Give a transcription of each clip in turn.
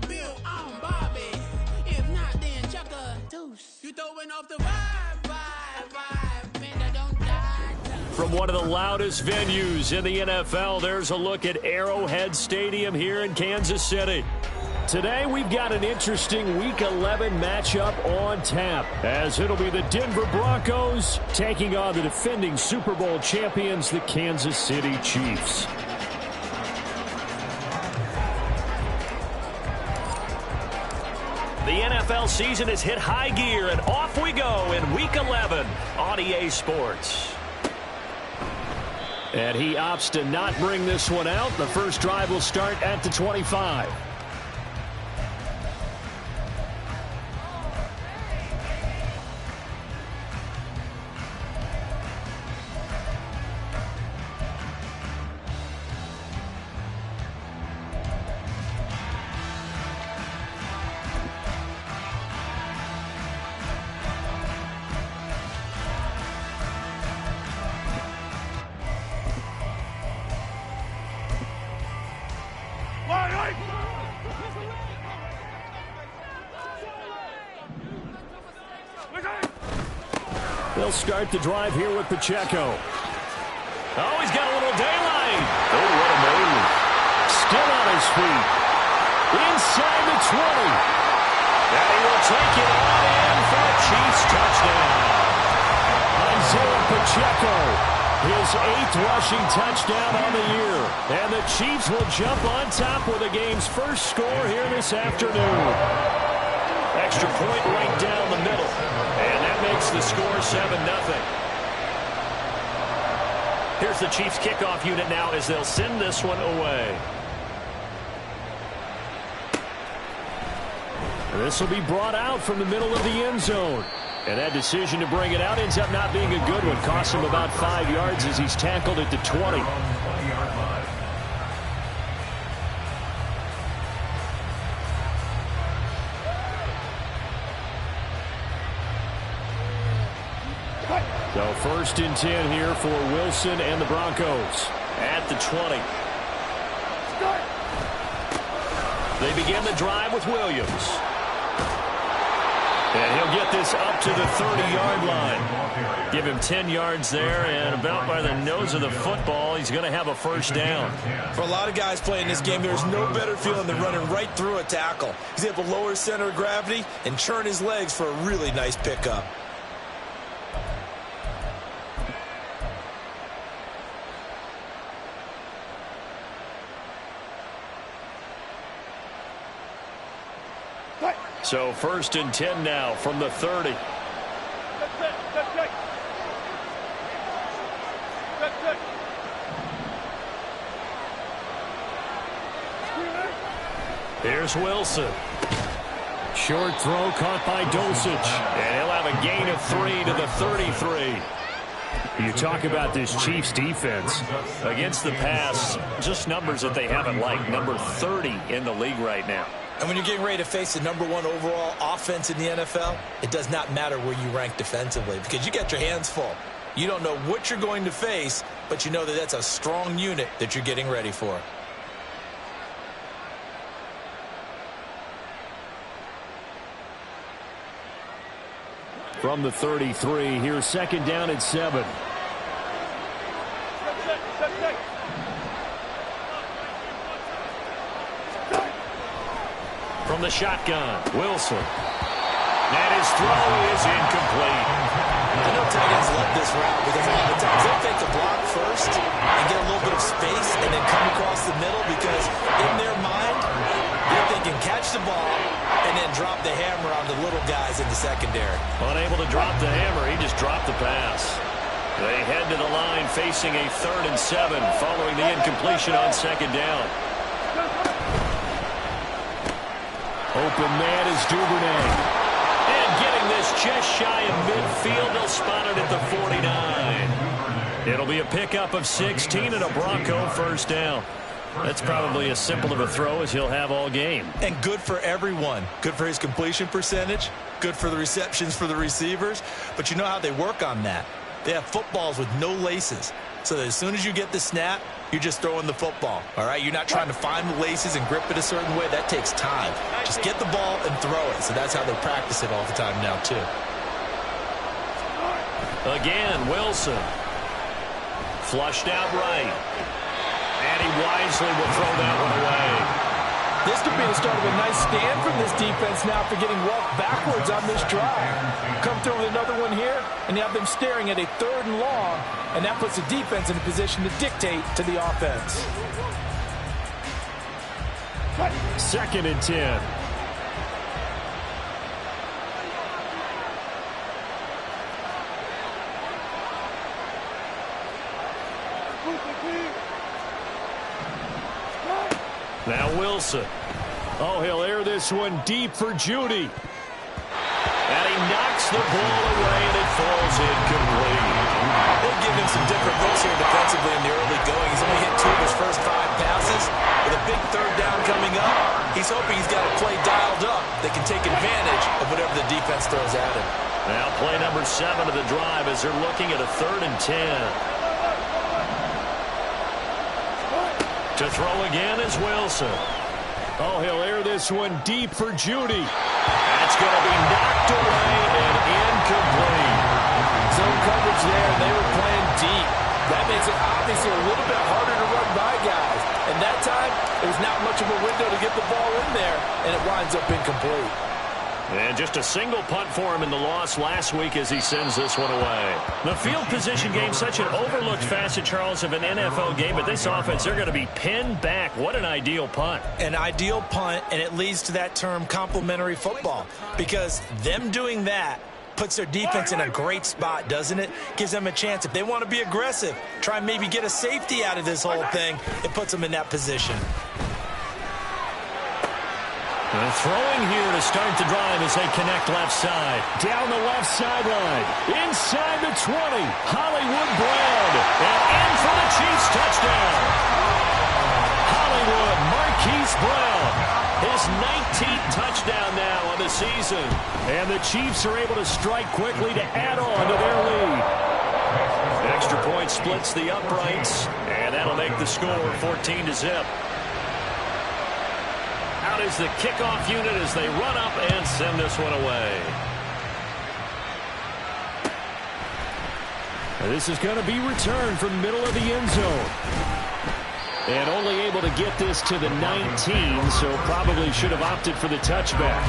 built on Bobby. If not, then chuck a deuce. You throwing off the vibe. Man, that don't die. From one of the loudest venues in the NFL, there's a look at Arrowhead Stadium here in Kansas City. Today, we've got an interesting Week 11 matchup on tap, as it'll be the Denver Broncos taking on the defending Super Bowl champions, the Kansas City Chiefs. The NFL season has hit high gear, and off we go in Week 11 on EA Sports. And he opts to not bring this one out. The first drive will start at the 25. They'll start the drive here with Pacheco. Oh, he's got a little daylight. Oh, what a move. Still on his feet. Inside the 20. And he will take it on in for a Chiefs touchdown. Isaiah Pacheco, his 8th rushing touchdown on the year. And the Chiefs will jump on top with the game's first score here this afternoon. Extra point right down the middle. And that makes the score 7-0. Here's the Chiefs kickoff unit now as they'll send this one away. And this will be brought out from the middle of the end zone. And that decision to bring it out ends up not being a good one. Costs him about 5 yards as he's tackled at the 20. So 1st and 10 here for Wilson and the Broncos at the 20. They begin the drive with Williams. And he'll get this up to the 30-yard line. Give him 10 yards there, and about by the nose of the football, he's going to have a first down. For a lot of guys playing this game, there's no better feeling than running right through a tackle. He's able to lower his center of gravity and churn his legs for a really nice pickup. So 1st and 10 now from the 30. Here's Wilson. Short throw caught by Dulcich. And he'll have a gain of 3 to the 33. You talk about this Chiefs defense against the pass, just numbers that they haven't liked. Number 30 in the league right now. And when you're getting ready to face the #1 overall offense in the NFL, it does not matter where you rank defensively because you got your hands full. You don't know what you're going to face, but you know that that's a strong unit that you're getting ready for. From the 33, here's 2nd down and 7. From the shotgun, Wilson. And his throw is incomplete. I know tight ends love this route because a lot of times they'll take the block first and get a little bit of space and then come across the middle because in their mind, they're thinking catch the ball and then drop the hammer on the little guys in the secondary. Unable to drop the hammer, he just dropped the pass. They head to the line facing a 3rd and 7 following the incompletion on 2nd down. Open man is Duvernay. And getting this just shy of midfield, they'll spot it at the 49. It'll be a pickup of 16 and a Bronco first down. That's probably as simple of a throw as he'll have all game. And good for everyone. Good for his completion percentage. Good for the receptions for the receivers. But you know how they work on that. They have footballs with no laces. So that as soon as you get the snap, you're just throwing the football, all right? You're not trying to find the laces and grip it a certain way. That takes time. Just get the ball and throw it. So that's how they practice it all the time now, too. Again, Wilson. Flushed out right. And he wisely will throw that one away. This could be the start of a nice stand from this defense now for getting walked backwards on this drive. Come through with another one here, and you have them staring at a 3rd and long, and that puts the defense in a position to dictate to the offense. 2nd and 10. Now Wilson. Oh, he'll air this one deep for Judy. And he knocks the ball away, and it falls incomplete. They'll give him some different looks here defensively in the early going. He's only hit 2 of his first 5 passes. With a big 3rd down coming up, he's hoping he's got a play dialed up that can take advantage of whatever the defense throws at him. Now play number 7 of the drive as they're looking at a 3rd and 10. To throw again is Wilson. Oh, he'll air this one deep for Judy. That's going to be knocked away and incomplete. Zone coverage there, and they were playing deep. That makes it obviously a little bit harder to run by guys. And that time, there's not much of a window to get the ball in there, and it winds up incomplete. And just a single punt for him in the loss last week as he sends this one away. The field position game, such an overlooked facet, Charles, of an NFL game. But this offense, they're going to be pinned back. What an ideal punt. An ideal punt, and it leads to that term complementary football. Because them doing that puts their defense in a great spot, doesn't it? Gives them a chance. If they want to be aggressive, try and maybe get a safety out of this whole thing, it puts them in that position. And throwing here to start the drive as they connect left side. Down the left sideline. Inside the 20. Hollywood Brown. And in for the Chiefs touchdown. Hollywood Marquise Brown. His 19th touchdown now on the season. And the Chiefs are able to strike quickly to add on to their lead. Extra point splits the uprights. And that'll make the score 14-0. Out is the kickoff unit as they run up and send this one away. And this is going to be returned from the middle of the end zone. And only able to get this to the 19, so probably should have opted for the touchback.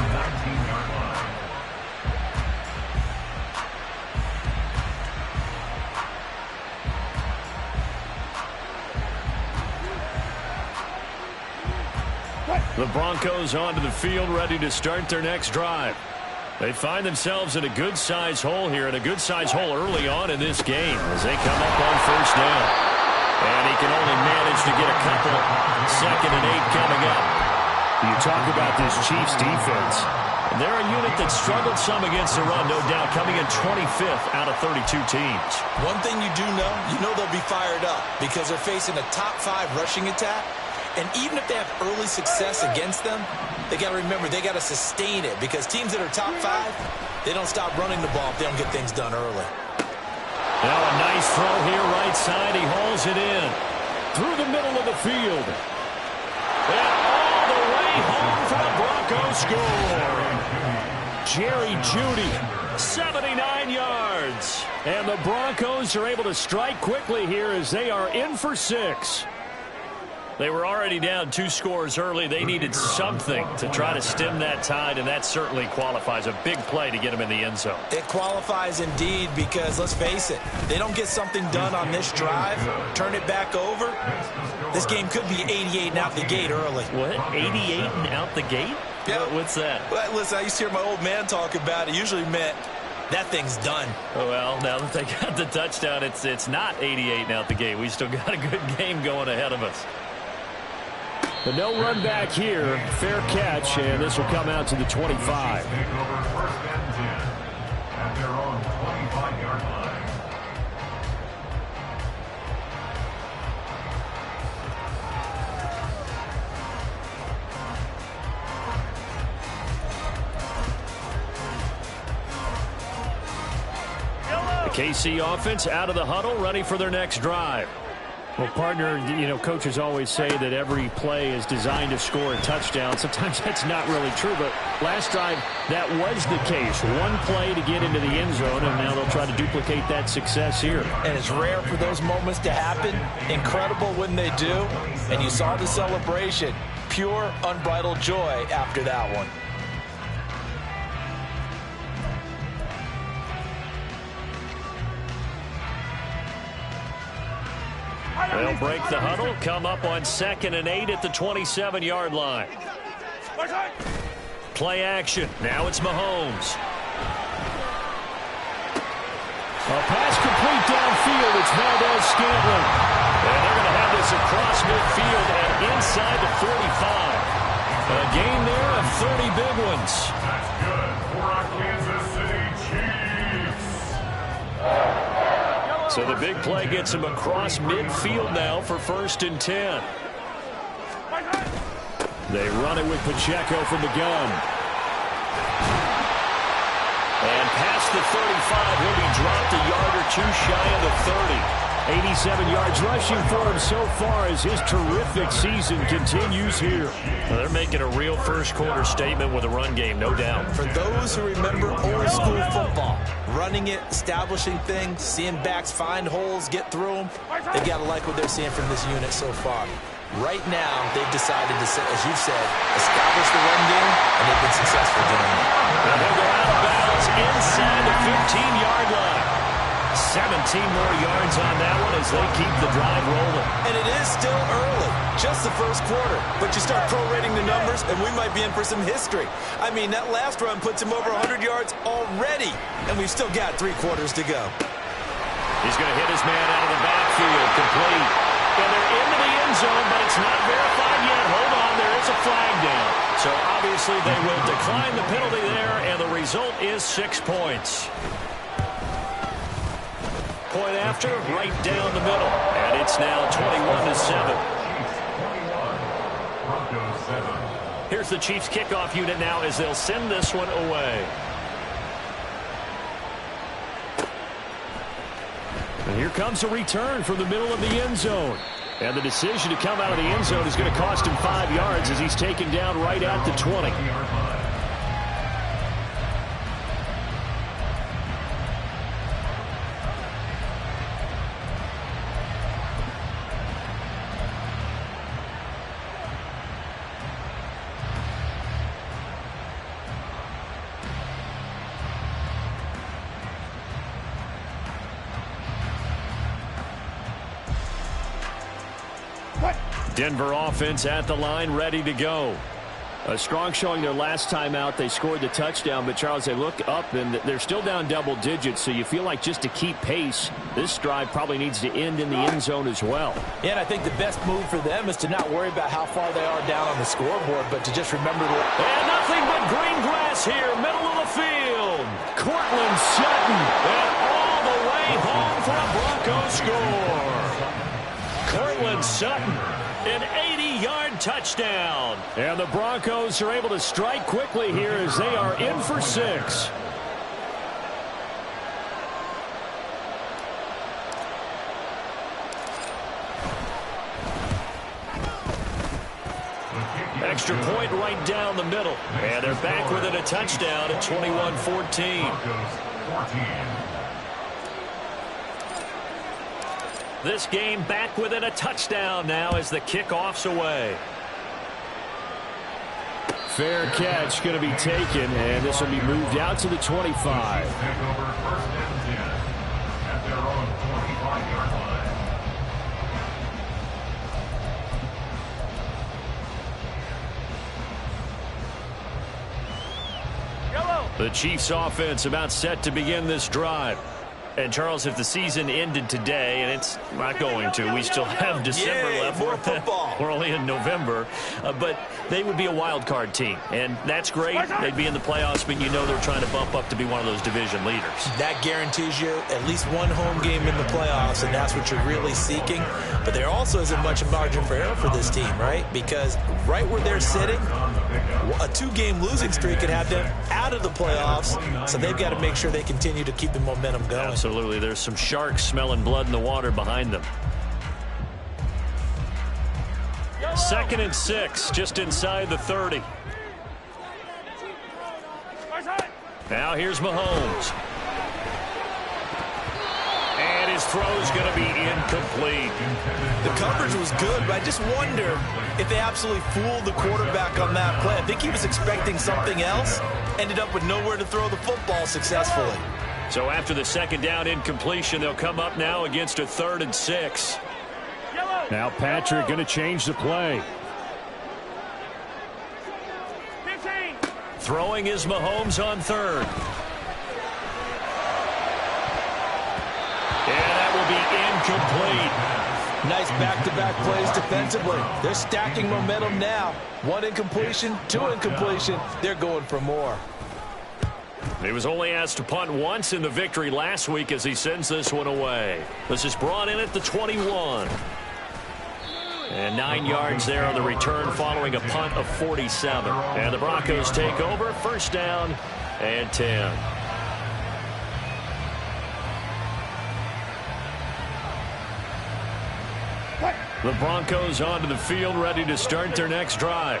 The Broncos onto the field, ready to start their next drive. They find themselves in a good-sized hole here, and a good-sized hole early on in this game as they come up on 1st down. And he can only manage to get a couple. 2nd and 8 coming up. You talk about this Chiefs defense. And they're a unit that struggled some against the run, no doubt, coming in 25th out of 32 teams. One thing you do know, they'll be fired up because they're facing a top 5 rushing attack. And even if they have early success against them, they got to remember they got to sustain it because teams that are top 5, they don't stop running the ball if they don't get things done early. Now a nice throw here right side. He hauls it in through the middle of the field. And all the way home for the Broncos score. Jerry Jeudy, 79 yards. And the Broncos are able to strike quickly here as they are in for 6. They were already down 2 scores early. They needed something to try to stem that tide, and that certainly qualifies. A big play to get them in the end zone. It qualifies indeed because, let's face it, they don't get something done on this drive, turn it back over, this game could be 88 and out the gate early. What? 88 and out the gate? Yeah. What's that? Well, listen, I used to hear my old man talk about it. It usually meant that thing's done. Well, now that they got the touchdown, it's not 88 and out the gate. We still got a good game going ahead of us. But no run back here. Fair catch, and this will come out to the 25. The KC offense out of the huddle, ready for their next drive. Well, partner, coaches always say that every play is designed to score a touchdown. Sometimes that's not really true, but last drive, that was the case. One play to get into the end zone, and now they'll try to duplicate that success here. And it's rare for those moments to happen. Incredible when they do. And you saw the celebration. Pure, unbridled joy after that one. They'll break the huddle, come up on 2nd and 8 at the 27-yard line. Play action. Now it's Mahomes. A pass complete downfield. It's Valdez-Scantling. And they're going to have this across midfield and inside the 45. A gain there of 30 big ones. That's good for our Kansas City Chiefs. So the big play gets him across midfield now for 1st and 10. They run it with Pacheco from the gun. And past the 35, he'll be dropped a yard or two shy of the 30. 87 yards rushing for him so far as his terrific season continues here. Well, they're making a real first-quarter statement with a run game, no doubt. For those who remember old-school football, running it, establishing things, seeing backs find holes, get through them, they got to like what they're seeing from this unit so far. Right now, they've decided to, as you said, establish the run game, and they've been successful doing it. And they'll go out of bounds inside the 15-yard line. 17 more yards on that one as they keep the drive rolling. And it is still early, just the first quarter. But you start prorating the numbers, and we might be in for some history. I mean, that last run puts him over 100 yards already, and we've still got 3 quarters to go. He's going to hit his man out of the backfield, complete. And they're into the end zone, but it's not verified yet. Hold on, there is a flag down. So obviously they will decline the penalty there, and the result is 6 points. Point after, right down the middle. And it's now 21-7. Here's the Chiefs kickoff unit now as they'll send this one away. And here comes a return from the middle of the end zone. And the decision to come out of the end zone is going to cost him 5 yards as he's taken down right at the 20. Denver offense at the line, ready to go. A strong showing their last time out. They scored the touchdown, but, Charles, they look up, and they're still down double digits, so you feel like just to keep pace, this drive probably needs to end in the end zone as well. Yeah, and I think the best move for them is to not worry about how far they are down on the scoreboard, but to just remember that. And nothing but green grass here, middle of the field. Cortland Sutton, and all the way home for a Broncos score. Cortland Sutton. An 80-yard touchdown. And the Broncos are able to strike quickly here as they are in for 6. Extra point right down the middle. And they're back within a touchdown at 21-14. This game back within a touchdown now as the kickoff's away. Fair catch going to be taken, and this will be moved out to the 25. The Chiefs offense about set to begin this drive. And, Charles, if the season ended today, and it's not going to, we still have December left. More football. We're only in November. But they would be a wild card team. And that's great. They'd be in the playoffs, but you know they're trying to bump up to be one of those division leaders. That guarantees you at least one home game in the playoffs, and that's what you're really seeking. But there also isn't much margin for error for this team, right? Because right where they're sitting, a 2-game losing streak could have them out of the playoffs. So they've got to make sure they continue to keep the momentum going. Absolutely. There's some sharks smelling blood in the water behind them. 2nd and 6, just inside the 30. Now here's Mahomes. And his throw's going to be incomplete. The coverage was good, but I just wonder if they absolutely fooled the quarterback on that play. I think he was expecting something else, ended up with nowhere to throw the football successfully. So after the 2nd down incompletion, they'll come up now against a 3rd and 6. Now Patrick going to change the play. Throwing is Mahomes on 3rd. And that will be incomplete. Nice back-to-back plays defensively. They're stacking momentum now. 1 incompletion, 2 incompletion. They're going for more. He was only asked to punt once in the victory last week as he sends this one away. This is brought in at the 21. And 9 yards there on the return following a punt of 47. And the Broncos take over, 1st down and 10. The Broncos onto the field, ready to start their next drive.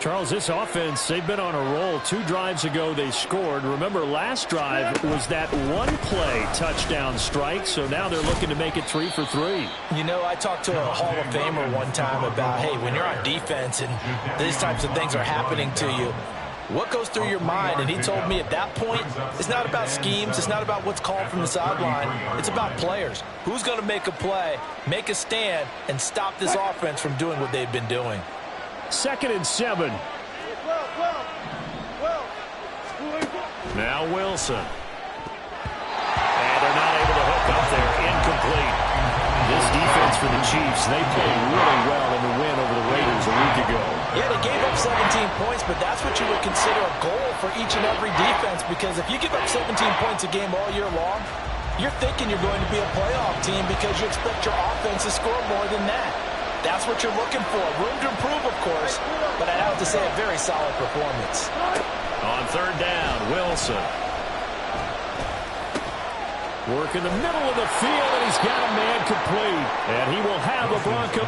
Charles, this offense, they've been on a roll. 2 drives ago they scored. Remember, last drive was that 1-play touchdown strike, so now they're looking to make it 3 for 3. You know, I talked to a Hall of Famer one time about, hey, when you're on defense and these types of things are happening to you, what goes through your mind? And he told me at that point, it's not about schemes. It's not about what's called from the sideline. It's about players. Who's going to make a play, make a stand, and stop this offense from doing what they've been doing? 2nd and 7. Now Wilson. And they're not able to hook up there. Incomplete. This defense for the Chiefs, they played really well in the win over the Raiders a week ago. Yeah, they gave up 17 points, but that's what you would consider a goal for each and every defense, because if you give up 17 points a game all year long, you're thinking you're going to be a playoff team because you expect your offense to score more than that. That's what you're looking for. Room to improve, of course, but I'd have to say a very solid performance. On 3rd down, Wilson. Work in the middle of the field, and he's got a man complete. And he will have a Bronco.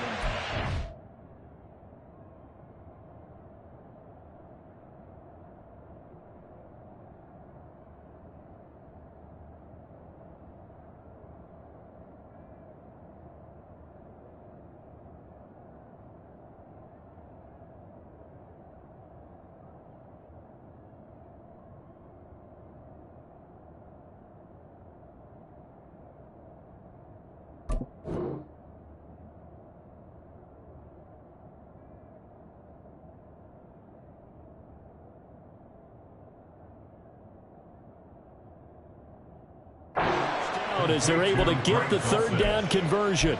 As they're able to get the 3rd down conversion.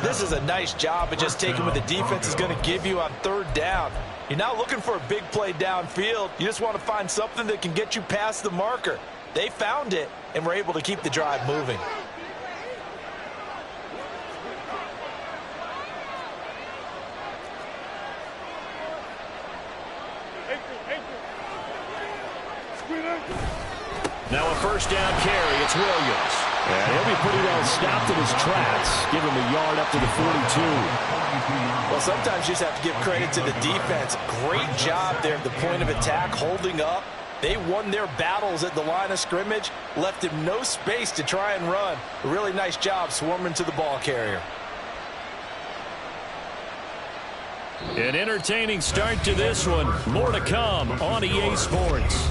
This is a nice job of just taking what the defense is going to give you on 3rd down. You're not looking for a big play downfield. You just want to find something that can get you past the marker. They found it and were able to keep the drive moving. Now a 1st down carry. It's Williams. And he'll be pretty well stopped in his tracks. Give him a yard up to the 42. Well, sometimes you just have to give credit to the defense. Great job there at the point of attack, holding up. They won their battles at the line of scrimmage, left him no space to try and run. A really nice job swarming to the ball carrier. An entertaining start to this one. More to come on EA Sports.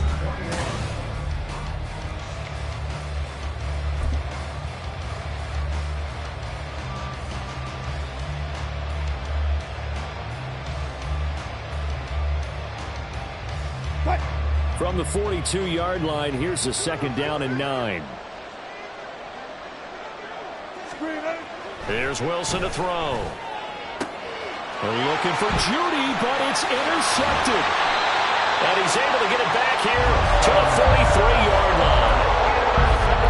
From the 42-yard line, here's a 2nd down and 9. Here's Wilson to throw. They're looking for Judy, but it's intercepted. And he's able to get it back here to the 43-yard line.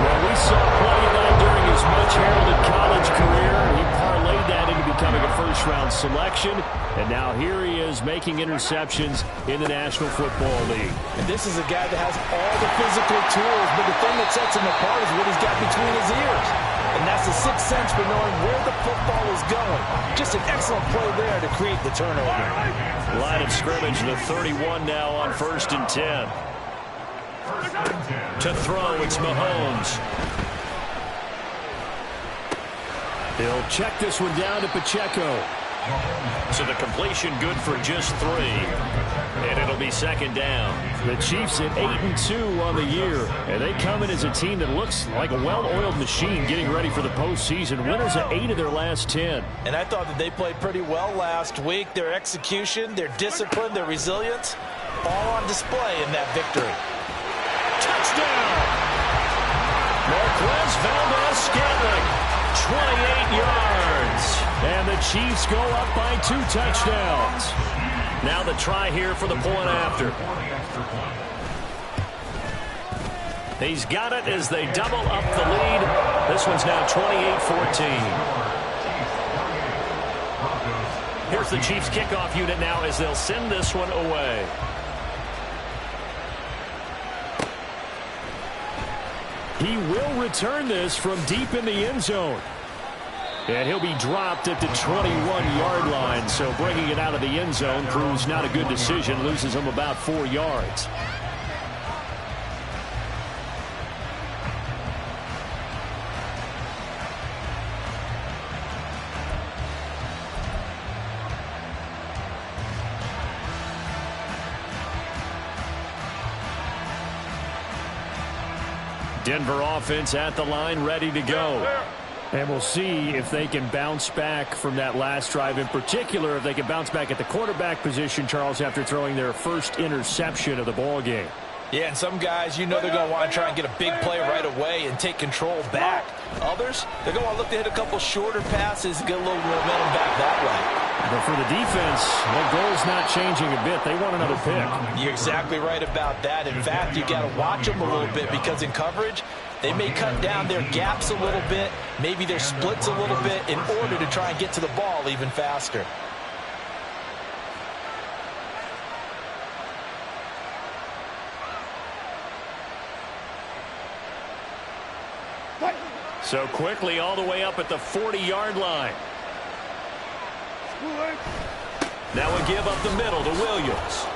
Well, we saw plenty of that during his much-heralded college career. He parlayed that into becoming a first-round selection. And now here he is making interceptions in the National Football League. And this is a guy that has all the physical tools, but the thing that sets him apart is what he's got between his ears. And that's the sixth sense for knowing where the football is going. Just an excellent play there to create the turnover. Line of scrimmage, the 31 now on 1st and 10. To throw, it's Mahomes. He'll check this one down to Pacheco. So the completion good for just 3. And it'll be 2nd down. The Chiefs at 8-2 on the year. And they come in as a team that looks like a well-oiled machine getting ready for the postseason. Winners at 8 of their last 10. And I thought that they played pretty well last week. Their execution, their discipline, their resilience, all on display in that victory. Touchdown! Marquez Valdez-Scantling. 28 yards. And the Chiefs go up by 2 touchdowns. Now the try here for the point after. He's got it as they double up the lead. This one's now 28-14. Here's the Chiefs kickoff unit now as they'll send this one away. He will return this from deep in the end zone. And he'll be dropped at the 21-yard line. So bringing it out of the end zone proves not a good decision. Loses him about 4 yards. Denver offense at the line, ready to go. And we'll see if they can bounce back from that last drive. In particular, if they can bounce back at the quarterback position, Charles, after throwing their first interception of the ball game. Yeah, and some guys, you know they're going to want to try and get a big play right away and take control back. Others, they're going to want to look to hit a couple shorter passes and get a little momentum back that way. But for the defense, the goal's not changing a bit. They want another pick. You're exactly right about that. In fact, you got to watch them a little bit because in coverage, they may cut down their gaps a little bit, maybe their splits a little bit in order to try and get to the ball even faster. So quickly all the way up at the 40-yard line. Now a give up the middle to Williams.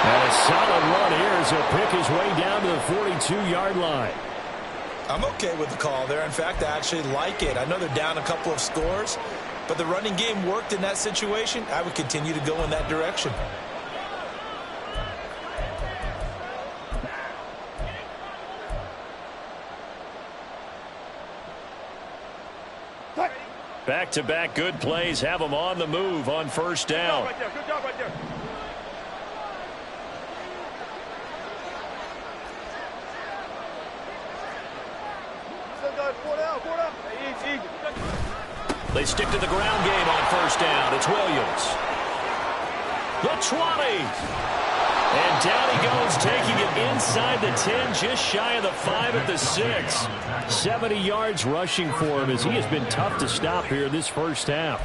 And a solid run here as he'll pick his way down to the 42-yard line. I'm okay with the call there. In fact, I actually like it. I know they're down a couple of scores, but the running game worked in that situation. I would continue to go in that direction. Back-to-back good plays have them on the move on first down. Good job right there. They stick to the ground game on first down. It's Williams. The 20. And down he goes, taking it inside the 10, just shy of the 5 at the 6. 70 yards rushing for him as he has been tough to stop here this first half.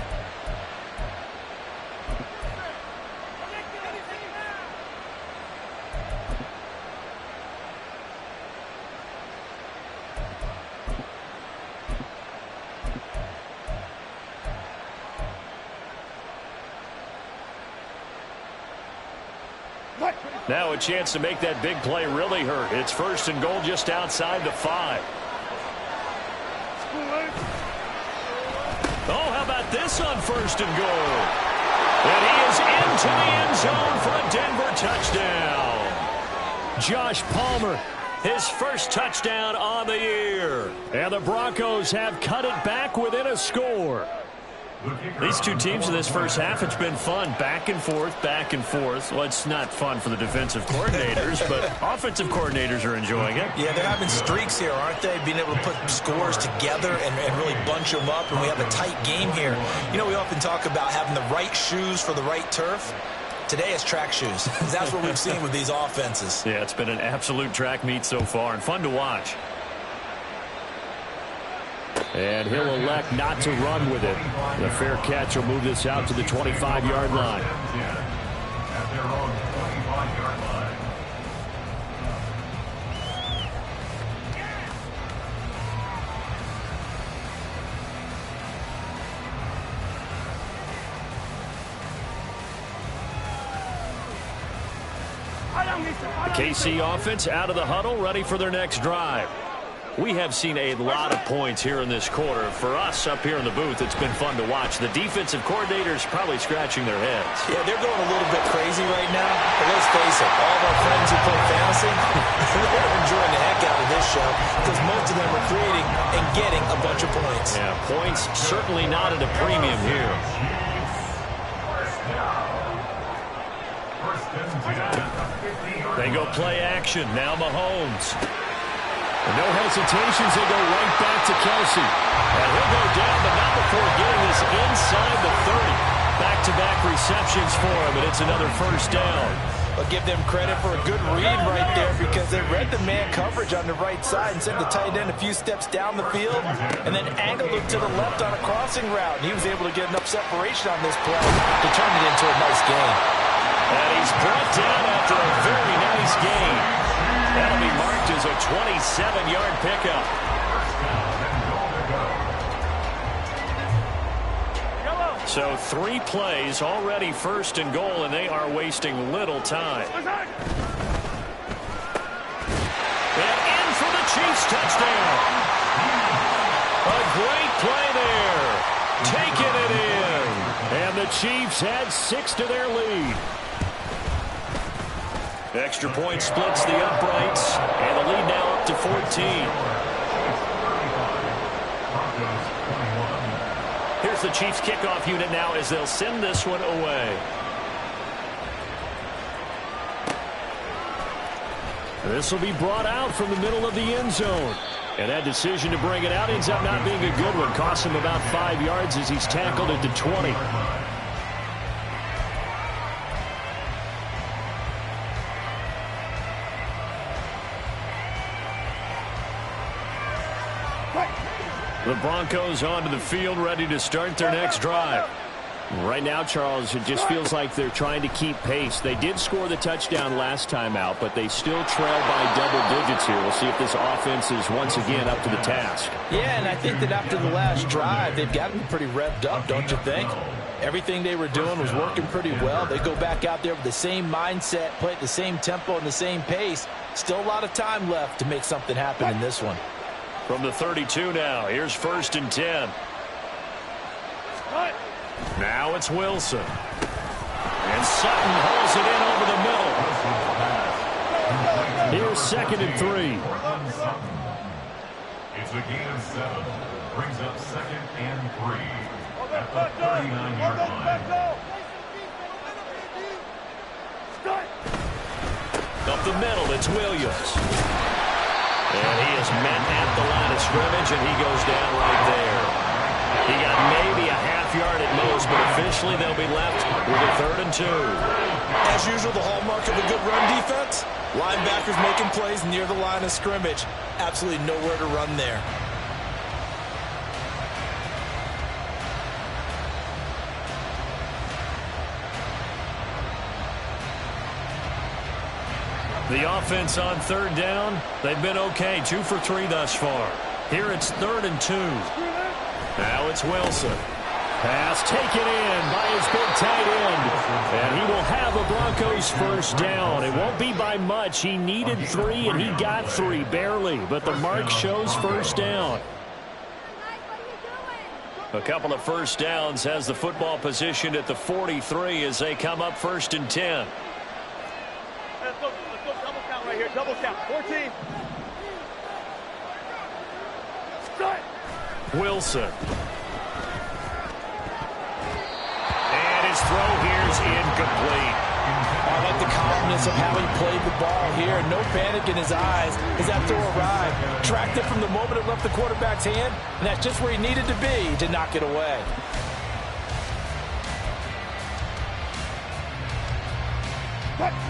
Now a chance to make that big play really hurt. It's first and goal just outside the 5. Oh, how about this on first and goal? And he is into the end zone for a Denver touchdown. Josh Palmer, his first touchdown on the year. And the Broncos have cut it back within a score. These two teams in this first half, it's been fun. Back and forth, back and forth. Well, it's not fun for the defensive coordinators, but offensive coordinators are enjoying it. Yeah, they're having streaks here, aren't they? Being able to put scores together and really bunch them up, and we have a tight game here. You know, we often talk about having the right shoes for the right turf. Today it's track shoes. That's what we've seen with these offenses. Yeah, it's been an absolute track meet so far and fun to watch. And he'll elect not to run with it. The fair catch will move this out to the 25-yard line. The KC offense out of the huddle, ready for their next drive. We have seen a lot of points here in this quarter. For us up here in the booth, it's been fun to watch. The defensive coordinators probably scratching their heads. Yeah, they're going a little bit crazy right now. But let's face it, all of our friends who play fantasy, they're enjoying the heck out of this show because most of them are creating and getting a bunch of points. Yeah, points certainly not at a premium here. They go play action. Now Mahomes. No hesitations, they go right back to Kelsey. And he'll go down, but not before getting this inside the 30. Back-to-back receptions for him, and it's another first down. I'll give them credit for a good read right there because they read the man coverage on the right side and sent the tight end a few steps down the field and then angled him to the left on a crossing route. And he was able to get enough separation on this play to turn it into a nice gain. And he's brought down after a very nice gain. That'll be marked as a 27-yard pickup. So 3 plays, already first and goal, and they are wasting little time. And in for the Chiefs touchdown. A great play there. Taking it in. And the Chiefs add 6 to their lead. Extra point splits the uprights, and the lead now up to 14. Here's the Chiefs kickoff unit now as they'll send this one away. This will be brought out from the middle of the end zone. And that decision to bring it out ends up not being a good one. Costs him about 5 yards as he's tackled at the 20. The Broncos onto the field, ready to start their next drive. Right now, Charles, it just feels like they're trying to keep pace. They did score the touchdown last time out, but they still trail by double digits here. We'll see if this offense is once again up to the task. Yeah, and I think that after the last drive, they've gotten pretty revved up, don't you think? Everything they were doing was working pretty well. They go back out there with the same mindset, play at the same tempo and the same pace. Still a lot of time left to make something happen in this one. From the 32 now, here's 1st and 10. Now it's Wilson. And Sutton holds it in over the middle. Here's 2nd and 3. It's a gain of 7. Brings up 2nd and 3 at the 39-yard line. Up the middle, it's Williams. And he is met at the line of scrimmage, and he goes down right there. He got maybe a half yard at most, but officially they'll be left with a 3rd and 2. As usual, the hallmark of a good run defense, linebackers making plays near the line of scrimmage. Absolutely nowhere to run there. The offense on 3rd down, they've been okay, 2 for 3 thus far. Here it's 3rd and 2. Now it's Wilson. Pass taken in by his big tight end. And he will have a Broncos first down. It won't be by much. He needed 3, and he got 3, barely. But the mark shows first down. A couple of first downs has the football positioned at the 43 as they come up 1st and 10. Let's go double count right here. Double count. 14. Start. Wilson. And his throw here's incomplete. I like the calmness of how he played the ball here. No panic in his eyes as that throw arrived. Tracked it from the moment it left the quarterback's hand, and that's just where he needed to be to knock it away.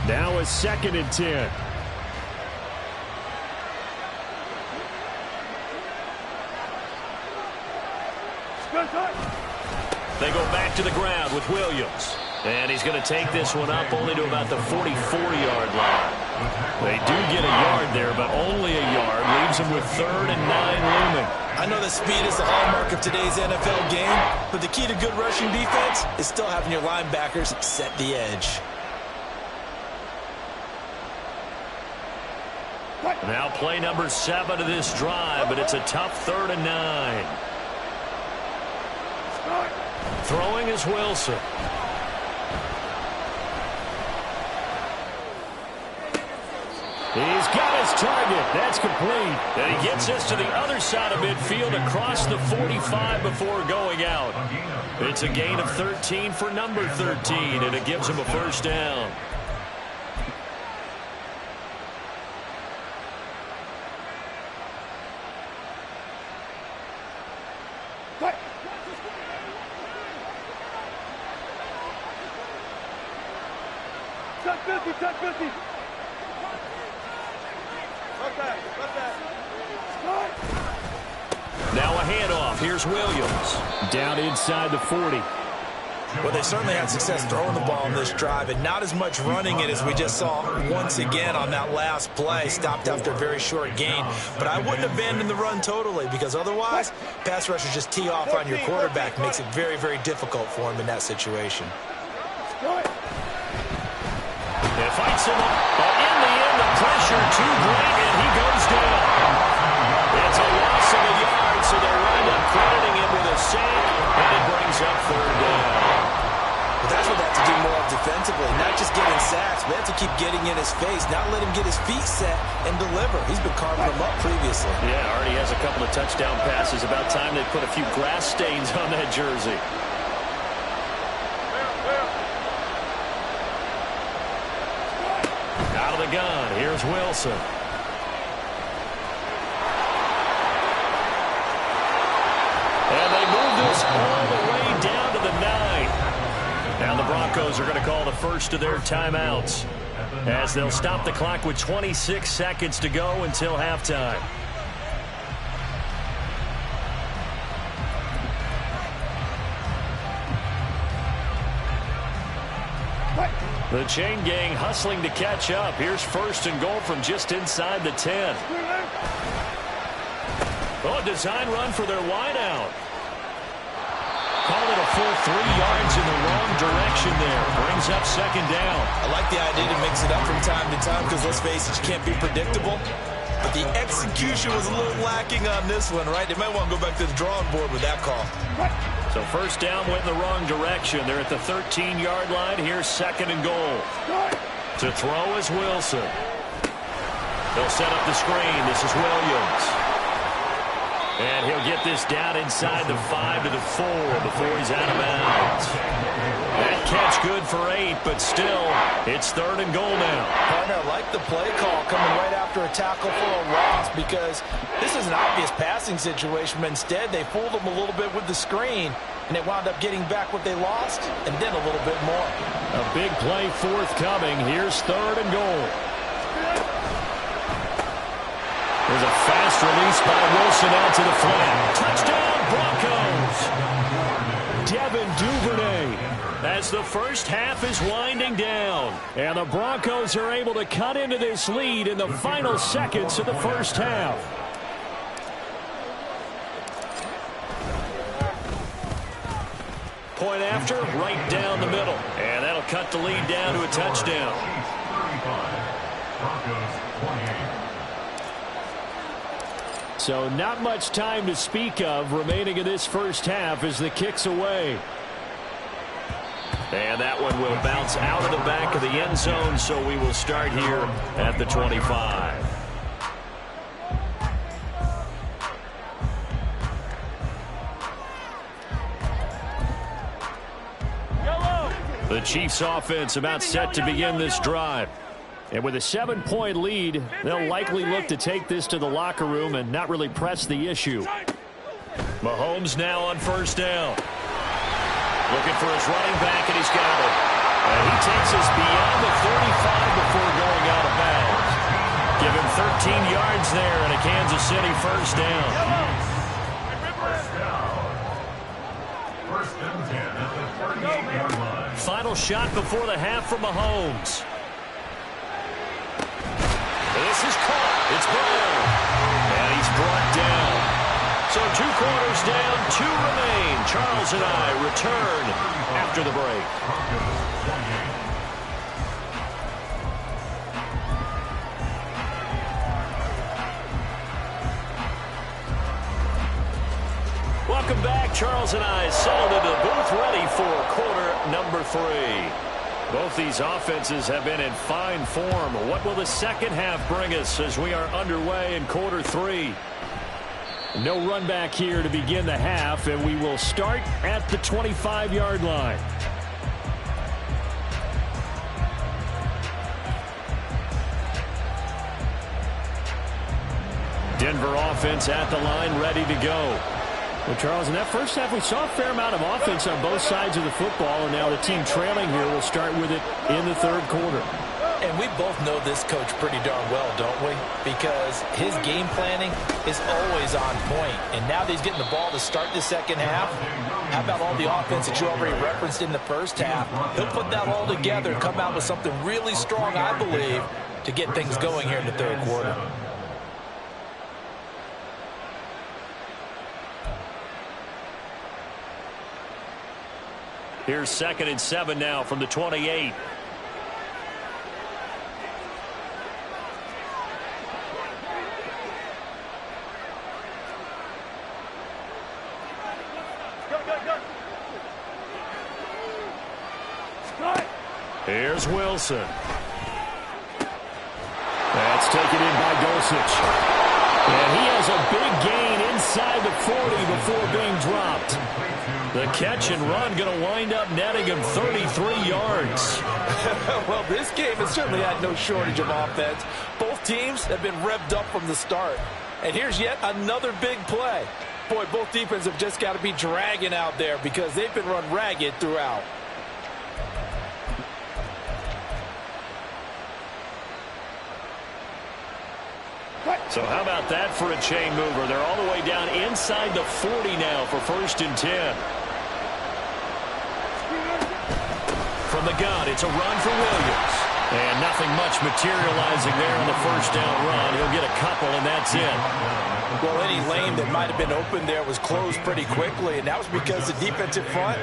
Now a 2nd and 10. They go back to the ground with Williams. And he's going to take this one up only to about the 44-yard line. They do get a yard there, but only a yard. Leaves them with 3rd and 9 looming. I know that speed is the hallmark of today's NFL game, but the key to good rushing defense is still having your linebackers set the edge. Now play number 7 of this drive, but it's a tough 3rd and 9. Throwing is Wilson. He's got his target. That's complete. And he gets us to the other side of midfield across the 45 before going out. It's a gain of 13 for number 13, and it gives him a first down. Touch 50, touch 50. Now a handoff. Here's Williams. Down inside the 40. Well, they certainly had success throwing the ball on this drive, and not as much running it as we just saw once again on that last play. Stopped after a very short gain. But I wouldn't abandon the run totally, because otherwise, pass rushers just tee off on your quarterback. Makes it very, very difficult for him in that situation. It fights him up, but in the end, the pressure too great, and he goes down. It's a loss of a yard, so they wind up crediting him with a sack, and it brings up 3rd down. But that's what they have to do more of defensively, not just getting sacks, but they have to keep getting in his face, not let him get his feet set and deliver. He's been carving them up previously. Yeah, already has a couple of touchdown passes. About time they put a few grass stains on that jersey. Out of the gun, here's Wilson. And they move this all the way down to the 9. Now the Broncos are going to call the first of their timeouts, as they'll stop the clock with 26 seconds to go until halftime. The chain gang hustling to catch up. Here's 1st and goal from just inside the 10. Oh, design run for their wideout. Call it a full 3 yards in the wrong direction there. Brings up 2nd down. I like the idea to mix it up from time to time, because let's face it, you can't be predictable. But the execution was a little lacking on this one, right? They might want to go back to the drawing board with that call. So 1st down went in the wrong direction. They're at the 13-yard line. Here's 2nd and goal. To throw is Wilson. They'll set up the screen. This is Williams. And he'll get this down inside the 5 to the 4 before he's out of bounds. That catch good for 8, but still, it's 3rd and goal now. Partner, I like the play call coming right after a tackle for a loss, because this is an obvious passing situation, but instead they fooled them a little bit with the screen, and they wound up getting back what they lost, and then a little bit more. A big play forthcoming. Here's 3rd and goal. There's a fast release by Wilson out to the flat. Touchdown, Broncos! Devin Duvernay, as the first half is winding down. And the Broncos are able to cut into this lead in the final seconds of the first half. Point after, right down the middle. And that'll cut the lead down to a touchdown. 35, Broncos 28. So not much time to speak of remaining in this first half as the kick's away. And that one will bounce out of the back of the end zone, so we will start here at the 25. The Chiefs offense about set to begin this drive. And with a 7-point lead, they'll likely look to take this to the locker room and not really press the issue. Mahomes now on 1st down. Looking for his running back, and he's got it. And he takes us beyond the 35 before going out of bounds. Give him 13 yards there and a Kansas City 1st down. First and 10 at the 38-yard line. Final shot before the half for Mahomes. This is caught. It's Brown. And he's brought down. So 2 quarters down, 2 remain. Charles and I return after the break. Charles and I settled into the booth ready for quarter number 3. Both these offenses have been in fine form. What will the second half bring us as we are underway in quarter 3? No run back here to begin the half, and we will start at the 25-yard line. Denver offense at the line, ready to go. Well, Charles, in that first half, we saw a fair amount of offense on both sides of the football, and now the team trailing here will start with it in the third quarter. And we both know this coach pretty darn well, don't we? Because his game planning is always on point. And now that he's getting the ball to start the second half, how about all the offense that you already referenced in the first half? He'll put that all together and come out with something really strong, I believe, to get things going here in the third quarter. Here's 2nd and 7 now from the 28. Here's Wilson. That's taken in by Dulcich. And he has a big gain inside the 40 before being dropped. The catch and run going to wind up netting him 33 yards. Well, this game has certainly had no shortage of offense. Both teams have been revved up from the start. And here's yet another big play. Boy, both defenses have just got to be dragging out there because they've been run ragged throughout. So how about that for a chain mover? They're all the way down inside the 40 now for 1st and 10. From the gun, it's a run for Williams. And nothing much materializing there on the first down run. He'll get a couple, and that's it. Well, any lane that might have been open there was closed pretty quickly, and that was because the defensive front,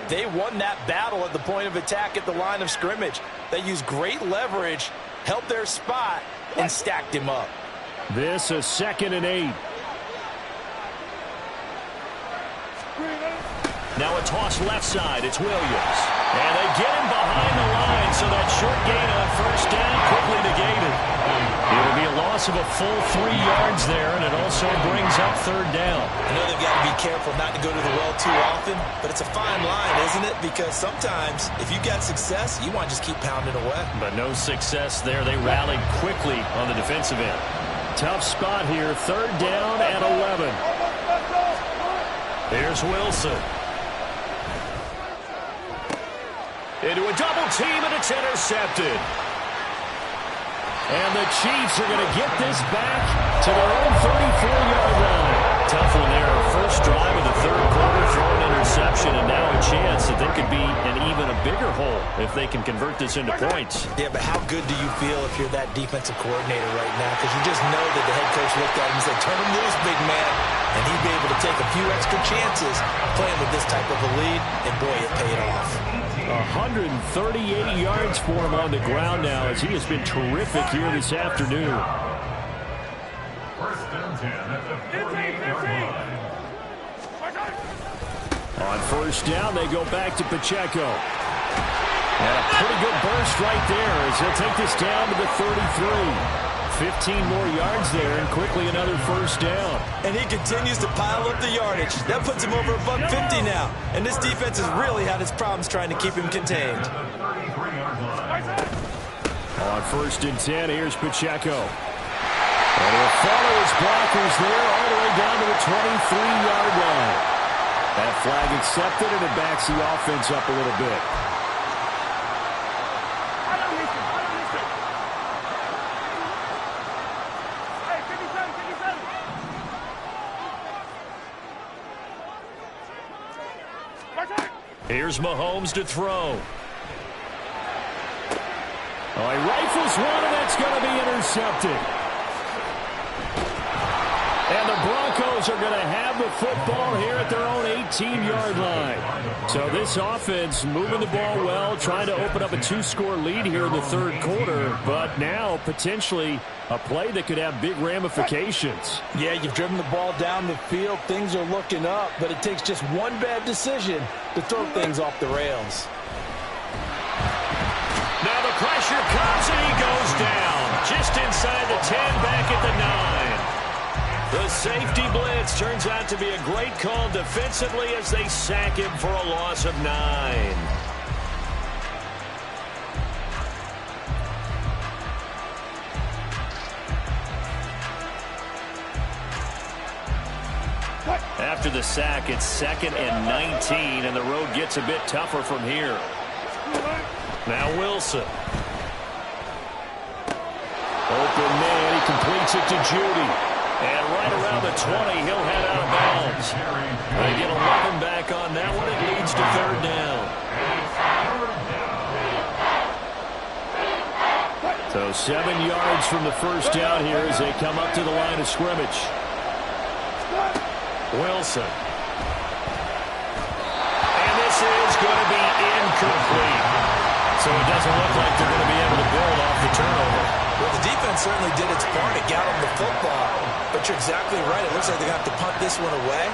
they won that battle at the point of attack at the line of scrimmage. They used great leverage, held their spot, and stacked him up. This is 2nd and 8. Now a toss left side. It's Williams. And they get him behind the line, so that short gain on first down quickly negated. It'll be a loss of a full 3 yards there, and it also brings up 3rd down. I know they've got to be careful not to go to the well too often, but it's a fine line, isn't it? Because sometimes if you got success, you want to just keep pounding away. But no success there. They rallied quickly on the defensive end. Tough spot here. 3rd down and 11. Here's Wilson. Into a double team, and it's intercepted. And the Chiefs are going to get this back to their own 34-yard line. Tough one there. First drive of the third quarter, throwing interception, and now a chance that they could be in even a bigger hole if they can convert this into points. Yeah, but how good do you feel if you're that defensive coordinator right now? Because you just know that the head coach looked at him and said, turn him loose, big man. And he'd be able to take a few extra chances playing with this type of a lead, and boy, it paid off. 138 yards for him on the ground now as he has been terrific here this afternoon. 1st and 10 at the 48-yard line. On first down, they go back to Pacheco. And a pretty good burst right there as he'll take this down to the 33. 15 more yards there, and quickly another first down. And he continues to pile up the yardage. That puts him over $150 now. And this defense has really had its problems trying to keep him contained. On 1st and 10, here's Pacheco. And he'll follow his blockers there all the way down to the 23-yard line. That flag accepted, and it backs the offense up a little bit. Here's Mahomes to throw. Oh, he rifles one, and that's going to be intercepted. And the Broncos Broncos are going to have the football here at their own 18-yard line. So this offense moving the ball well, trying to open up a 2-score lead here in the third quarter, but now potentially a play that could have big ramifications. Yeah, you've driven the ball down the field. Things are looking up, but it takes just one bad decision to throw things off the rails. Now the pressure comes and he goes down. Just inside the 10, back at the 9. The safety blitz turns out to be a great call defensively as they sack him for a loss of 9. After the sack, it's 2nd and 19, and the road gets a bit tougher from here. Now Wilson. Open man, he completes it to Judy. And right around the 20, he'll head out of bounds. They get 11 back on that one. It leads to 3rd down. So 7 yards from the first down here as they come up to the line of scrimmage. Wilson. And this is going to be incomplete. So it doesn't look like they're going to be able to build off the turnover. Well, the defense certainly did its part. It got them the football. But you're exactly right. It looks like they're going to have to punt this one away.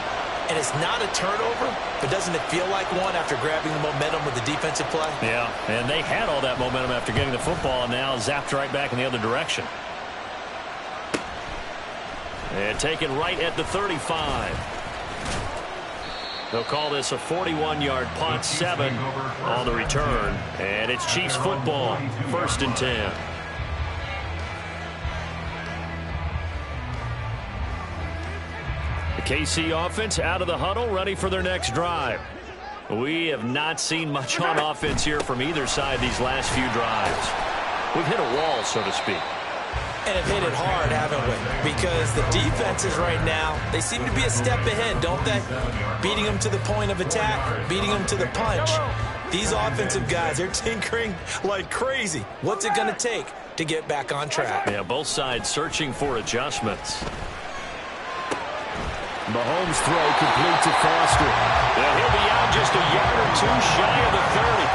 And it's not a turnover, but doesn't it feel like one after grabbing the momentum with the defensive play? Yeah, and they had all that momentum after getting the football and now zapped right back in the other direction. And taken right at the 35. They'll call this a 41-yard punt, 7 on the return. And it's Chiefs football, 1st and 10. The KC offense out of the huddle, ready for their next drive. We have not seen much on offense here from either side these last few drives. We've hit a wall, so to speak. And have hit it hard, haven't we? Because the defenses right now, they seem to be a step ahead, don't they? Beating them to the point of attack, beating them to the punch. These offensive guys, they're tinkering like crazy. What's it going to take to get back on track? Yeah, both sides searching for adjustments. Mahomes' throw complete to Foster. And he'll be out just a yard or 2 shy of the 30.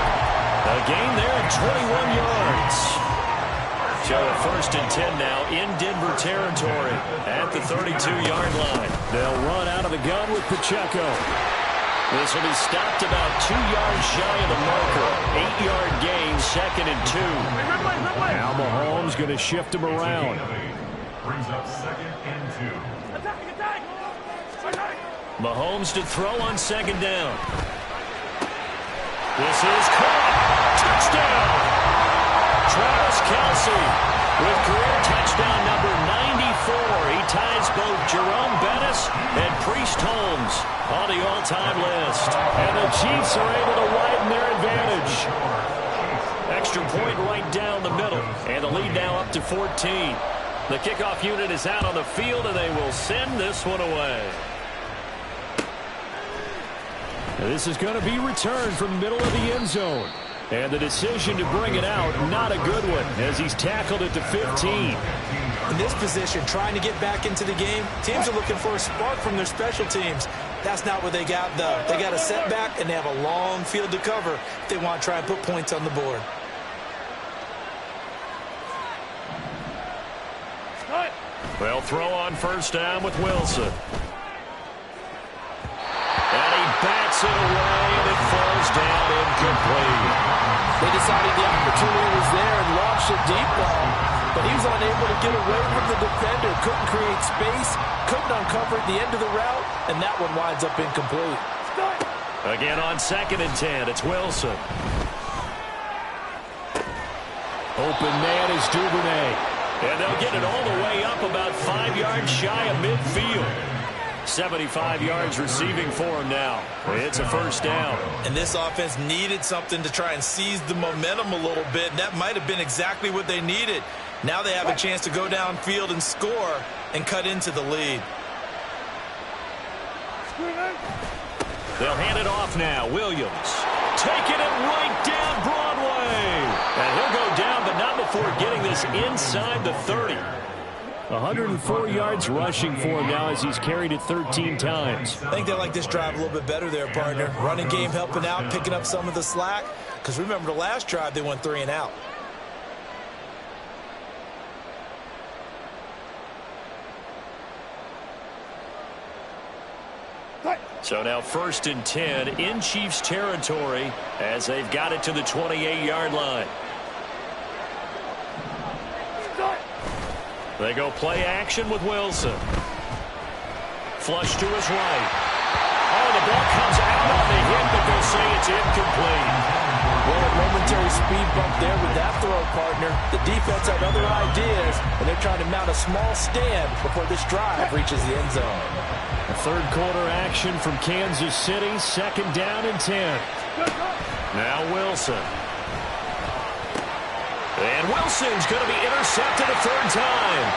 A gain there at 21 yards. So a 1st and 10 now in Denver territory at the 32-yard line. They'll run out of the gun with Pacheco. This will be stopped about 2 yards shy of the marker. 8-yard gain, 2nd and 2. Now Mahomes going to shift him around. Brings up 2nd and 2. Mahomes to throw on 2nd down. This is caught. Touchdown. Travis Kelce with career touchdown number 94. He ties both Jerome Bettis and Priest Holmes on the all-time list. And the Chiefs are able to widen their advantage. Extra point right down the middle. And the lead now up to 14. The kickoff unit is out on the field, and they will send this one away. This is going to be returned from the middle of the end zone. And the decision to bring it out, not a good one, as he's tackled it to 15. In this position, trying to get back into the game, teams are looking for a spark from their special teams. That's not what they got, though. They got a setback, and they have a long field to cover if they want to try and put points on the board. Well, throw on 1st down with Wilson. And he bats it away, and it falls down incomplete. They decided the opportunity was there and launched a deep ball, but he was unable to get away from the defender, couldn't create space, couldn't uncover the end of the route, and that one winds up incomplete. Again on 2nd and 10, it's Wilson. Open man is Duvernay. And they'll get it all the way up about 5 yards shy of midfield. 75 yards receiving for him now. It's a 1st down. And this offense needed something to try and seize the momentum a little bit, and that might have been exactly what they needed. Now they have a chance to go downfield and score and cut into the lead. They'll hand it off now. Williams taking it right down Broadway. And he'll go down, but not before getting this inside the 30. 104 yards rushing for him now as he's carried it 13 times. I think they like this drive a little bit better there, partner. Running game helping out, picking up some of the slack. Because remember, the last drive, they went 3 and out. So now 1st and 10 in Chiefs territory as they've got it to the 28-yard line. They go play action with Wilson. Flush to his right. Oh, the ball comes out on the hit, but they'll say it's incomplete. Well, a momentary speed bump there with that throw, partner. The defense had other ideas, and they're trying to mount a small stand before this drive reaches the end zone. A third quarter action from Kansas City, 2nd down and 10. Now Wilson. And Wilson's going to be intercepted a 3rd time.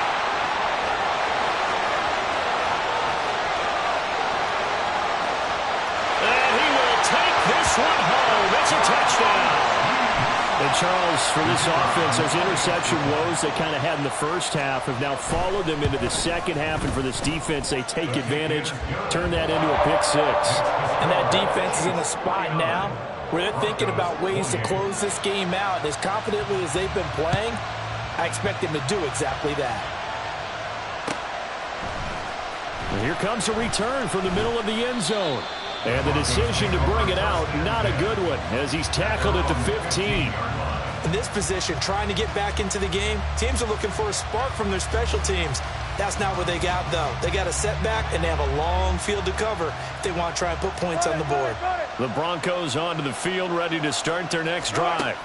And he will take this one home. It's a touchdown. And Charles, for this offense, those interception woes they kind of had in the first half have now followed them into the second half. And for this defense, they take advantage, turn that into a pick 6. And that defense is in a spot now where they're thinking about ways to close this game out. And as confidently as they've been playing, I expect them to do exactly that. And here comes a return from the middle of the end zone. And the decision to bring it out, not a good one, as he's tackled at the 15. In this position, trying to get back into the game, teams are looking for a spark from their special teams. That's not what they got, though. They got a setback, and they have a long field to cover if they want to try and put points on the board. The Broncos onto the field, ready to start their next drive.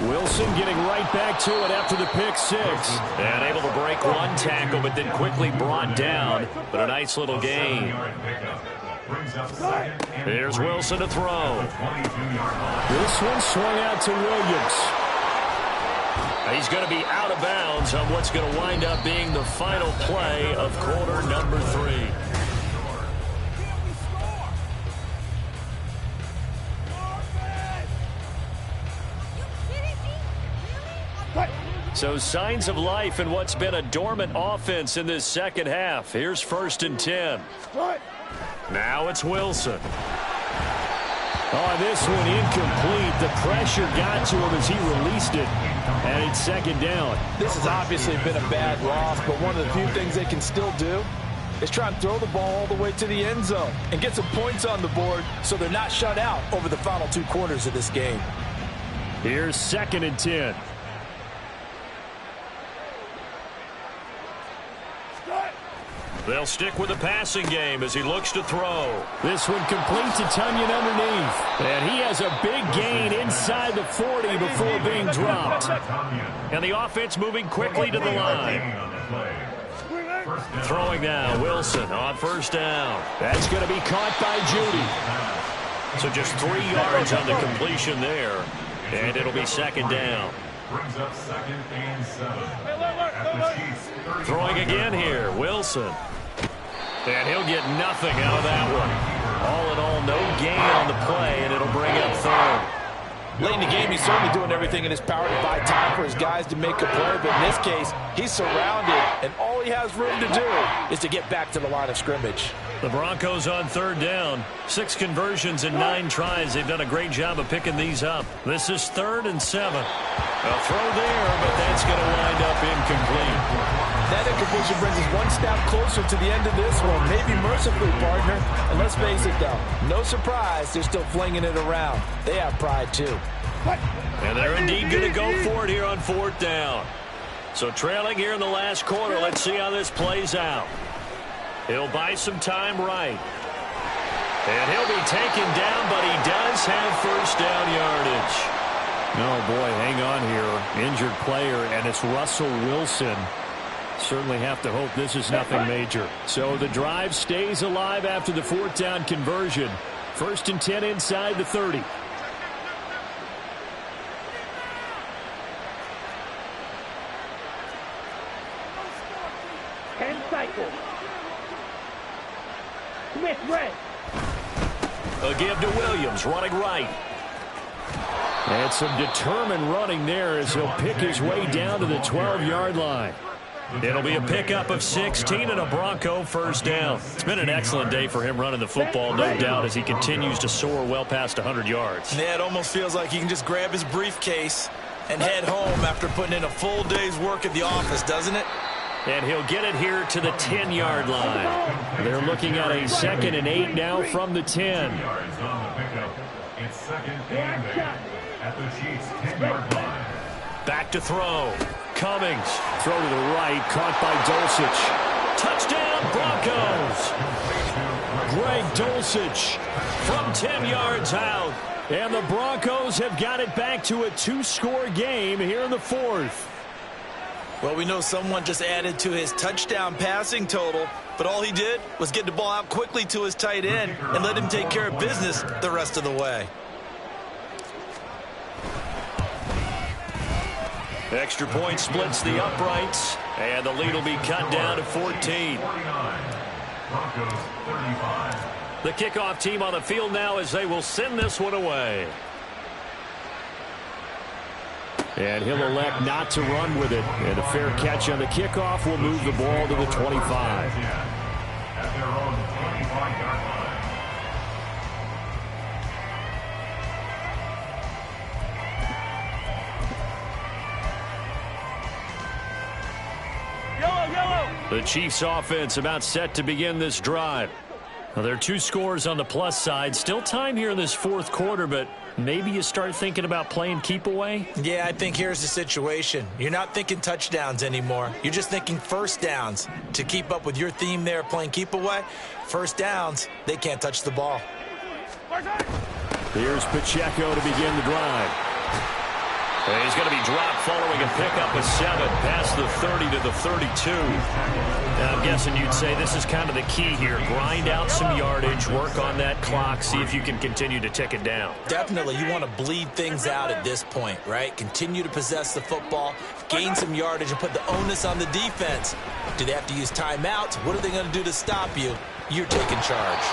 Wilson getting right back to it after the pick 6. And able to break one tackle, but then quickly brought down. But a nice little gain. Here's Wilson to throw. This one swung out to Williams. He's going to be out of bounds on what's going to wind up being the final play of quarter number 3. So signs of life in what's been a dormant offense in this second half. Here's 1st and 10. Now it's Wilson. Oh, this one incomplete. The pressure got to him as he released it. And it's 2nd down. This has obviously been a bad loss, but one of the few things they can still do is try and throw the ball all the way to the end zone and get some points on the board so they're not shut out over the final 2 quarters of this game. Here's 2nd and 10. They'll stick with the passing game as he looks to throw. This one complete to Tunyon underneath. And he has a big gain inside the 40 before being dropped. And the offense moving quickly to the line. Throwing now, Wilson on 1st down. That's going to be caught by Judy. So just 3 yards on the completion there. And it'll be 2nd down. Brings up 2nd and 7. At the Chiefs. Throwing again here, Wilson. And he'll get nothing out of that one. All in all, no gain on the play, and it'll bring up 3rd. Late in the game, he's certainly doing everything in his power to buy time for his guys to make a play. But in this case, he's surrounded, and all he has room to do is to get back to the line of scrimmage. The Broncos on 3rd down. 6 conversions in 9 tries. They've done a great job of picking these up. This is 3rd and 7. A throw there, but that's going to wind up incomplete. That incompletion brings us one step closer to the end of this one. Maybe mercifully, partner. And let's face it, though, no surprise, they're still flinging it around. They have pride, too. And they're indeed going to go for it here on 4th down. So trailing here in the last quarter, let's see how this plays out. He'll buy some time right. And he'll be taken down, but he does have 1st down yardage. Oh, boy, hang on here. Injured player, and it's Russell Wilson. Certainly have to hope this is nothing major. So the drive stays alive after the 4th down conversion. 1st and 10 inside the 30. Smith, red. A give to Williams, running right. And some determined running there as he'll pick his way down to the 12-yard line. It'll be a pickup of 16 and a Bronco first down. It's been an excellent day for him running the football, no doubt, as he continues to soar well past 100 yards. Yeah, it almost feels like he can just grab his briefcase and head home after putting in a full day's work at the office, doesn't it? And he'll get it here to the 10-yard line. They're looking at a 2nd and 8 now from the 10. Yards on the pickup. It's 2nd and 8 at the Chiefs' 10-yard line. Back to throw. Cummings. Throw to the right. Caught by Dulcich. Touchdown, Broncos. Greg Dulcich from 10 yards out. And the Broncos have got it back to a 2-score game here in the 4th. Well, we know someone just added to his touchdown passing total, but all he did was get the ball out quickly to his tight end and let him take care of business the rest of the way. Extra point splits the uprights, and the lead will be cut down to 14. 49. Broncos 35. The kickoff team on the field now as they will send this one away. And he'll elect not to run with it. And a fair catch on the kickoff will move the ball to the 25. At their own 25-yard line. The Chiefs offense about set to begin this drive. Well, there are 2 scores on the plus side. Still time here in this 4th quarter, but maybe you start thinking about playing keep away? Yeah, I think here's the situation. You're not thinking touchdowns anymore. You're just thinking first downs. To keep up with your theme there, playing keep away, first downs, they can't touch the ball. Here's Pacheco to begin the drive. And he's going to be dropped following a pickup of 7 past the 30 to the 32. Now, I'm guessing you'd say this is kind of the key here. Grind out some yardage, work on that clock, see if you can continue to tick it down. Definitely, you want to bleed things out at this point, right? Continue to possess the football, gain some yardage, and put the onus on the defense. Do they have to use timeouts? What are they going to do to stop you? You're taking charge.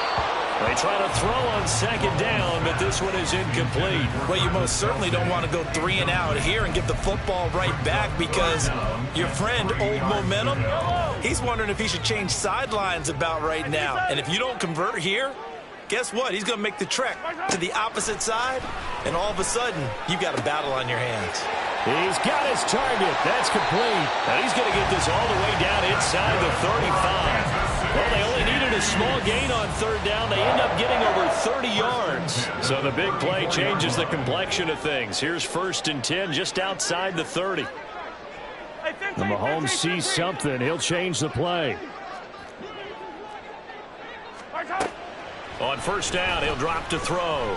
They try to throw on 2nd down, but this one is incomplete. Well, you most certainly don't want to go 3 and out here and get the football right back because your friend, Old Momentum, he's wondering if he should change sidelines about right now. And if you don't convert here, guess what? He's going to make the trek to the opposite side, and all of a sudden, you've got a battle on your hands. He's got his target. That's complete. And he's going to get this all the way down inside the 35. Well, they only needed a small gain on 3rd down. They end up getting over 30 yards. So the big play changes the complexion of things. Here's 1st and 10 just outside the 30. The Mahomes sees something. He'll change the play. On 1st down, he'll drop to throw.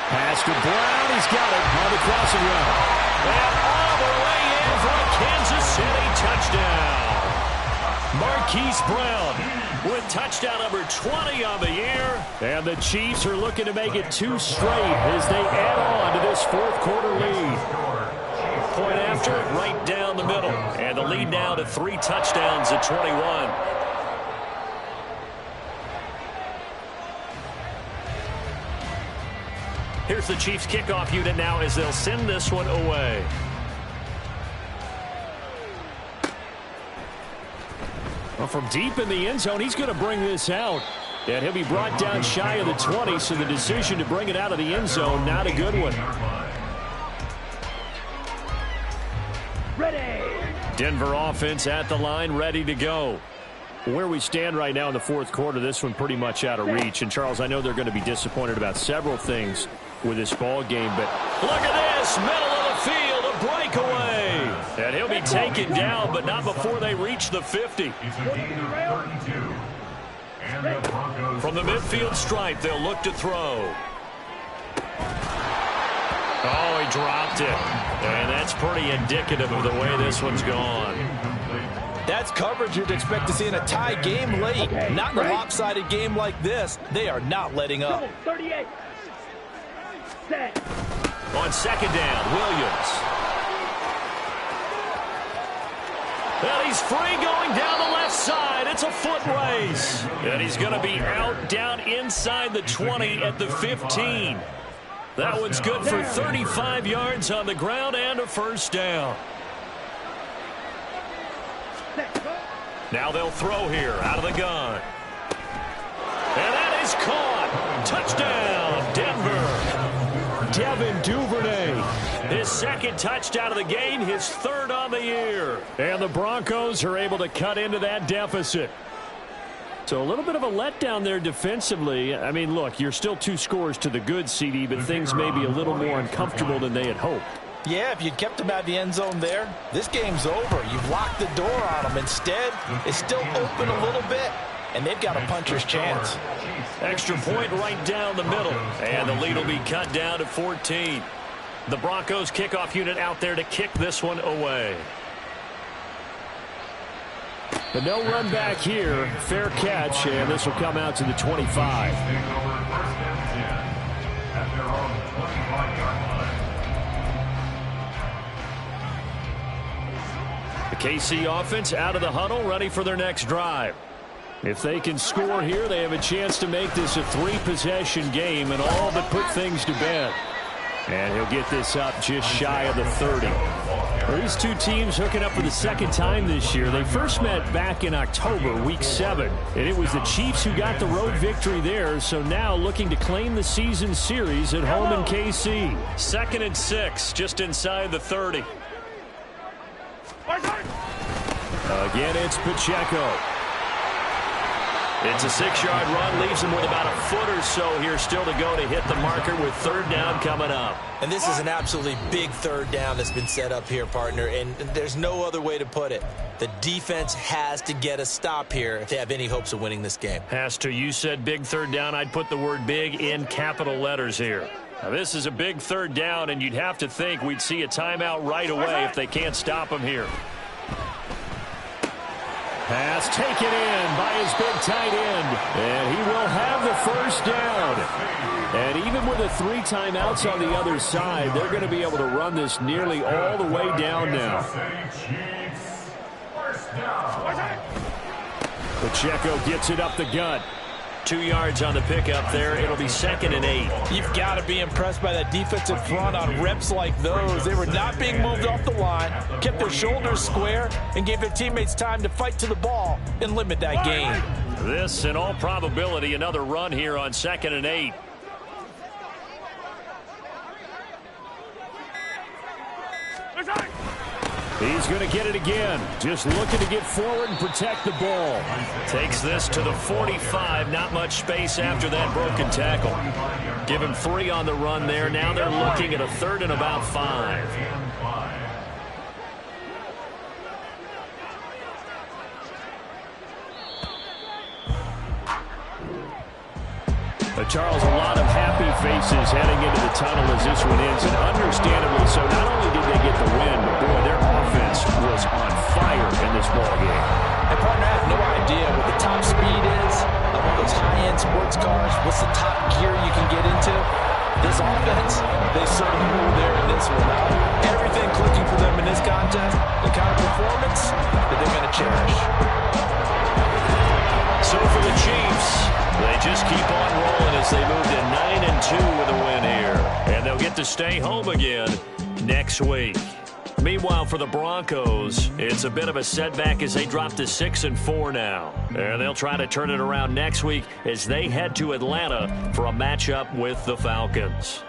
Pass to Brown. He's got it on the crossing route. And all the way in for a Kansas City touchdown. Marquise Brown with touchdown number 20 on the year. And the Chiefs are looking to make it 2 straight as they add on to this 4th quarter lead. Point after, right down the middle. And the lead now to 3 touchdowns at 21. Here's the Chiefs kickoff unit now as they'll send this one away. Well, from deep in the end zone, he's going to bring this out. And he'll be brought down shy of the 20, so the decision to bring it out of the end zone, not a good one. Ready. Denver offense at the line, ready to go. Where we stand right now in the 4th quarter, this one pretty much out of reach. And, Charles, I know they're going to be disappointed about several things with this ball game, but look at this, middle of the field, a breakaway. And he'll be taken down, but not before they reach the 50. It's a gain of 32. And the Broncos from the midfield stripe, they'll look to throw. Oh, he dropped it. And that's pretty indicative of the way this one's gone. That's coverage you'd expect to see in a tie game late. Not in a lopsided game like this. They are not letting up. 38. Set. On 2nd down, Williams. Well, he's free going down the left side. It's a foot race. And he's going to be out down inside the 20 at the 15. That one's good for 35 yards on the ground and a 1st down. Now they'll throw here out of the gun. And that is caught. Touchdown, Denver. Devin Duvernay. His second touchdown of the game, his third on the year. And the Broncos are able to cut into that deficit. So a little bit of a letdown there defensively. I mean, look, you're still 2 scores to the good, CD, but things may be a little more uncomfortable than they had hoped. Yeah, if you'd kept them out of the end zone there, this game's over. You've locked the door on them. Instead, it's still open a little bit, and they've got a puncher's chance. Extra point right down the middle, and the lead will be cut down to 14. The Broncos kickoff unit out there to kick this one away. But no run back here. Fair catch, and this will come out to the 25. The KC offense out of the huddle, ready for their next drive. If they can score here, they have a chance to make this a 3-possession game and all but put things to bed. And he'll get this up just shy of the 30. Well, these two teams hooking up for the second time this year. They first met back in October, Week 7. And it was the Chiefs who got the road victory there. So now looking to claim the season series at home in KC. 2nd and 6, just inside the 30. Again, it's Pacheco. It's a 6-yard run, leaves him with about a foot or so here still to go to hit the marker with 3rd down coming up. And this is an absolutely big 3rd down that's been set up here, partner, and there's no other way to put it. The defense has to get a stop here if they have any hopes of winning this game. Has to. You said big 3rd down. I'd put the word big in capital letters here. Now, this is a big 3rd down, and you'd have to think we'd see a timeout right away if they can't stop him here. Pass taken in by his big tight end. And he will have the 1st down. And even with the 3 timeouts on the other side, they're going to be able to run this nearly all the way down now. Pacheco gets it up the gut. 2 yards on the pickup there. It'll be 2nd and 8. You've got to be impressed by that defensive front on reps like those. They were not being moved off the line, kept their shoulders square, and gave their teammates time to fight to the ball and limit that gain. This, in all probability, another run here on 2nd and 8. He's going to get it again. Just looking to get forward and protect the ball. Takes this to the 45. Not much space after that broken tackle. Give him 3 on the run there. Now they're looking at a 3rd and about 5. Charles, a lot of happy faces heading into the tunnel as this one ends, and understandably so. Not only did they get the win, but boy, their offense was on fire in this ballgame. And partner, I have no idea what the top speed is of all those high-end sports cars. What's the top gear you can get into? This offense, they certainly were there in this one. Everything clicking for them in this contest, the kind of performance that they're going to cherish. So for the Chiefs, they just keep on rolling as they move to 9-2 with a win here. And they'll get to stay home again next week. Meanwhile, for the Broncos, it's a bit of a setback as they drop to 6-4 now. And they'll try to turn it around next week as they head to Atlanta for a matchup with the Falcons.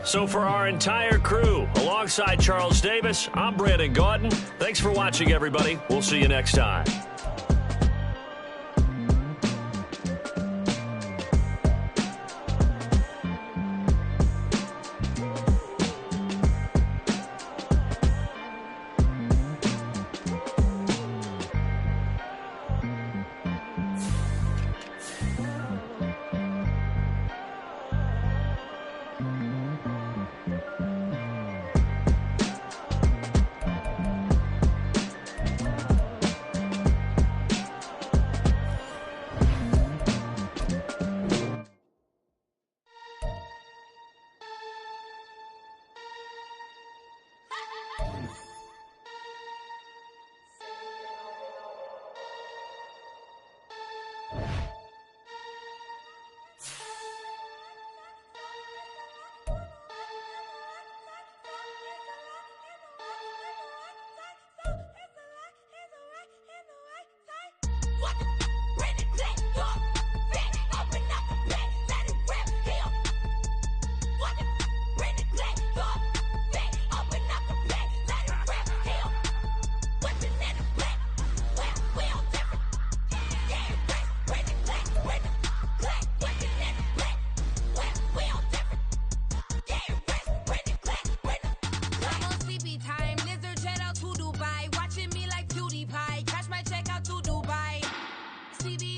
So for our entire crew, alongside Charles Davis, I'm Brandon Gaudin. Thanks for watching, everybody. We'll see you next time. CB